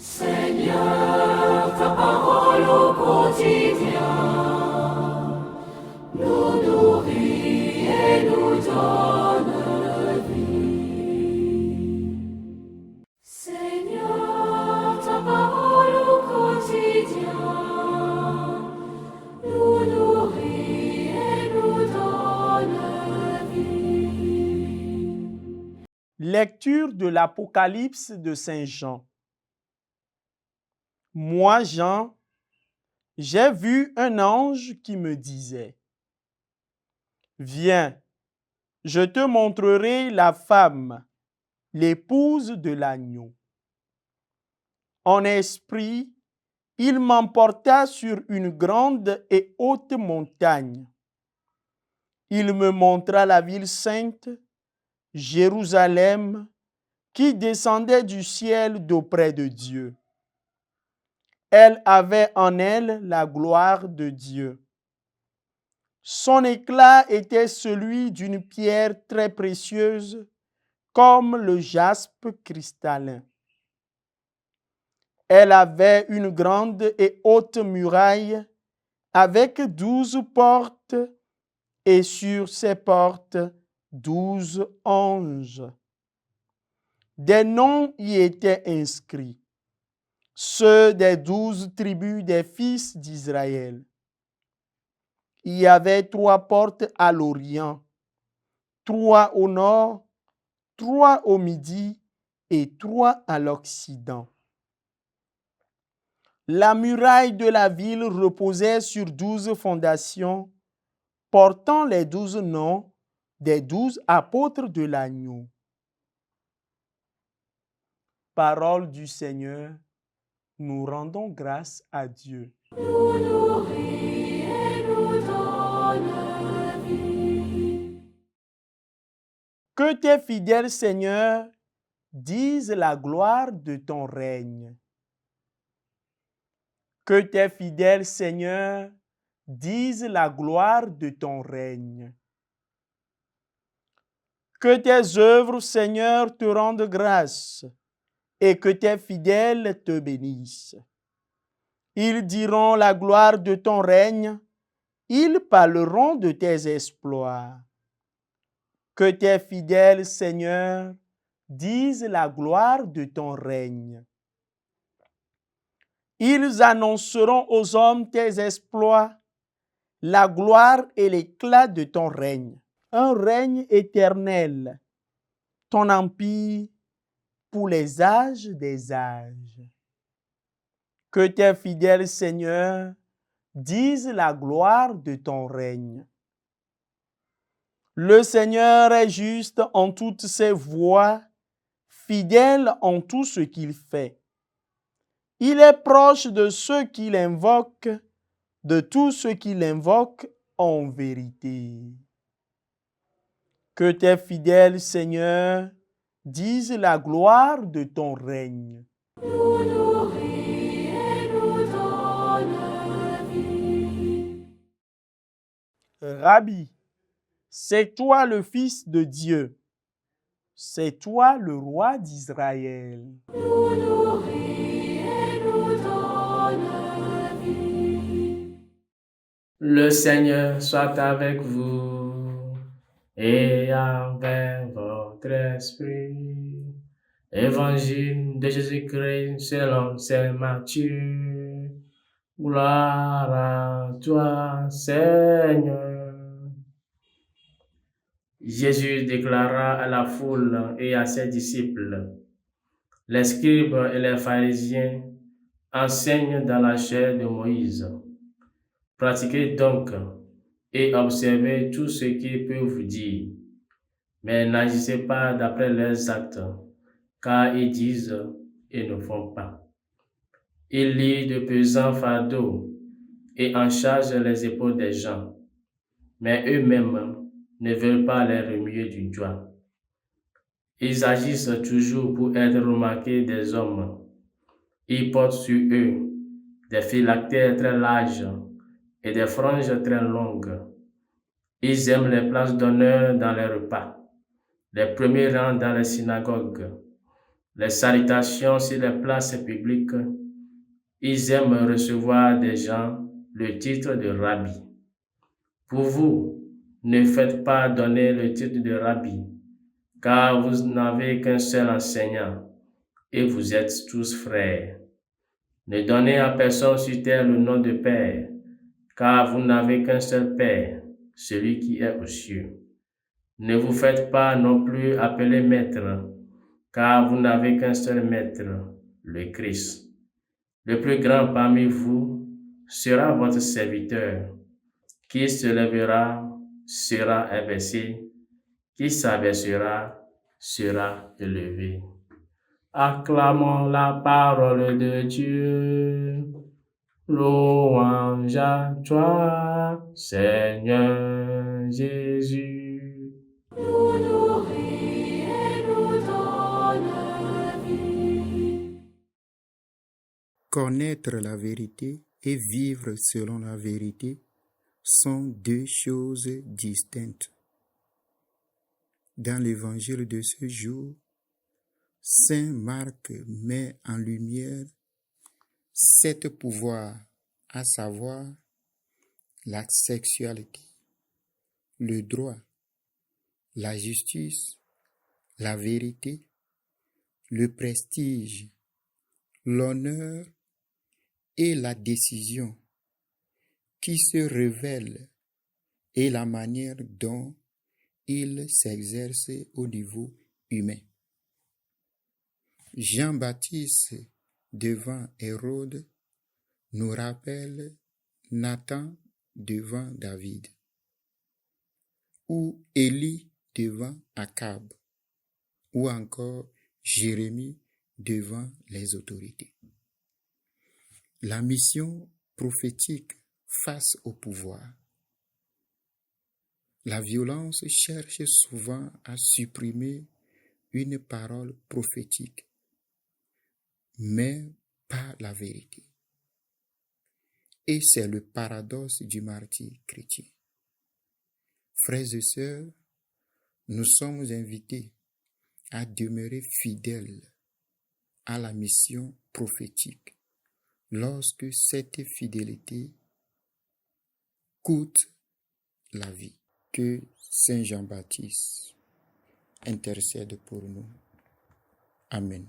Seigneur, ta parole au quotidien nous nourrit et nous donne vie. Seigneur, ta parole au quotidien nous nourrit et nous donne vie. Lecture de l'Apocalypse de Saint Jean. Moi, Jean, j'ai vu un ange qui me disait: Viens, je te montrerai la femme, l'épouse de l'agneau. En esprit, il m'emporta sur une grande et haute montagne. Il me montra la ville sainte, Jérusalem, qui descendait du ciel d'auprès de Dieu. Elle avait en elle la gloire de Dieu. Son éclat était celui d'une pierre très précieuse, comme le jaspe cristallin. Elle avait une grande et haute muraille avec 12 portes, et sur ces portes 12 anges. Des noms y étaient inscrits, ceux des 12 tribus des fils d'Israël. Il y avait 3 portes à l'Orient, 3 au nord, 3 au midi et 3 à l'Occident. La muraille de la ville reposait sur 12 fondations, portant les 12 noms des 12 apôtres de l'agneau. Parole du Seigneur, nous rendons grâce à Dieu. Nous nourrit et nous donne vie. Que tes fidèles, Seigneur, disent la gloire de ton règne. Que tes fidèles, Seigneur, disent la gloire de ton règne. Que tes œuvres, Seigneur, te rendent grâce et que tes fidèles te bénissent. Ils diront la gloire de ton règne, ils parleront de tes exploits. Que tes fidèles, Seigneur, disent la gloire de ton règne. Ils annonceront aux hommes tes exploits, la gloire et l'éclat de ton règne. Un règne éternel, ton empire pour les âges des âges. Que tes fidèles, Seigneur, disent la gloire de ton règne. Le Seigneur est juste en toutes ses voies, fidèle en tout ce qu'il fait. Il est proche de ceux qui l'invoquent, de tous ceux qui l'invoquent en vérité. Que tes fidèles, Seigneur, disent la gloire de ton règne. Nous nourrit et nous donne vie. Rabbi, c'est toi le Fils de Dieu, c'est toi le Roi d'Israël. Nous nourrit et nous donne vie. Le Seigneur soit avec vous et avec votre esprit. Évangile de Jésus-Christ selon saint Matthieu. Gloire à toi, Seigneur. Jésus déclara à la foule et à ses disciples: Les scribes et les pharisiens enseignent dans la chair de Moïse. Pratiquez donc et observez tout ce qu'ils peuvent vous dire, mais n'agissez pas d'après leurs actes, car ils disent et ne font pas. Ils lient de pesants fardeaux et en chargent les épaules des gens, mais eux-mêmes ne veulent pas les remuer du doigt. Ils agissent toujours pour être remarqués des hommes. Ils portent sur eux des phylactères très larges et des franges très longues. Ils aiment les places d'honneur dans les repas, les premiers rangs dans les synagogues les salutations sur les places publiques, ils aiment recevoir des gens le titre de rabbi. Pour vous, ne faites pas donner le titre de rabbi, car vous n'avez qu'un seul enseignant, et vous êtes tous frères. Ne donnez à personne sur terre le nom de Père, car vous n'avez qu'un seul Père, celui qui est aux cieux. Ne vous faites pas non plus appeler maître, car vous n'avez qu'un seul maître, le Christ. Le plus grand parmi vous sera votre serviteur. Qui se lèvera sera abaissé, qui s'abaissera sera élevé. Acclamons la parole de Dieu. Louange à toi, Seigneur Jésus. Nous nourrit et nous donne vie. Connaître la vérité et vivre selon la vérité sont deux choses distinctes. Dans l'évangile de ce jour, Saint Marc met en lumière 7 pouvoirs, à savoir la sexualité, le droit, la justice, la vérité, le prestige, l'honneur et la décision qui se révèlent et la manière dont il s'exerce au niveau humain. Jean-Baptiste devant Hérode nous rappelle Nathan devant David ou Élie devant Akab ou encore Jérémie devant les autorités. La mission prophétique face au pouvoir. La violence cherche souvent à supprimer une parole prophétique, mais pas la vérité. Et c'est le paradoxe du martyr chrétien. Frères et sœurs, nous sommes invités à demeurer fidèles à la mission prophétique lorsque cette fidélité coûte la vie. Que Saint Jean-Baptiste intercède pour nous. Amen.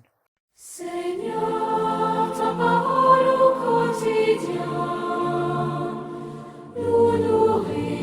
Seigneur, ta parole au quotidien nous nourrit.